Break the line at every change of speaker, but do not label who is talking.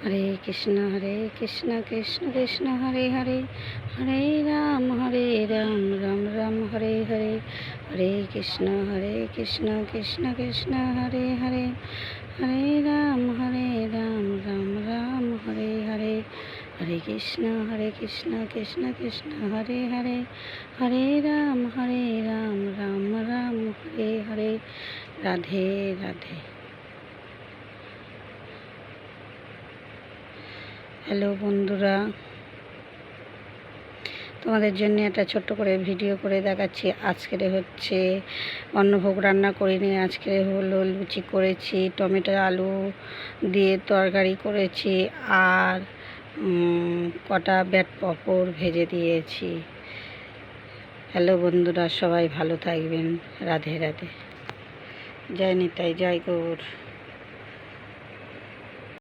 হরে কৃষ্ণ কৃষ্ণ কৃষ্ণ হরে হরে, হরে রাম রাম রাম হরে হরে। হরে কৃষ্ণ কৃষ্ণ কৃষ্ণ হরে হরে, হরে রাম রাম রাম হরে হরে। হরে কৃষ্ণ কৃষ্ণ কৃষ্ণ হরে হরে, হরে Ram Ram Ram Hare Hare. Radhe Radhe. Hello বন্ধুরা, তোমাদের জন্য একটা ছোট্ট করে ভিডিও করে দেখাচ্ছি। আজকের হচ্ছে অন্নভোগ রান্না করিনি, আজকে হলো লুচি করেছি, টমেটো আলু দিয়ে তরকারি করেছি, আর কটা ব্যাট পাঁপড় ভেজে দিয়েছি। হ্যালো বন্ধুরা, সবাই ভালো থাকবেন। রাধে রাধে। জয় নিতাই, জয় গৌর।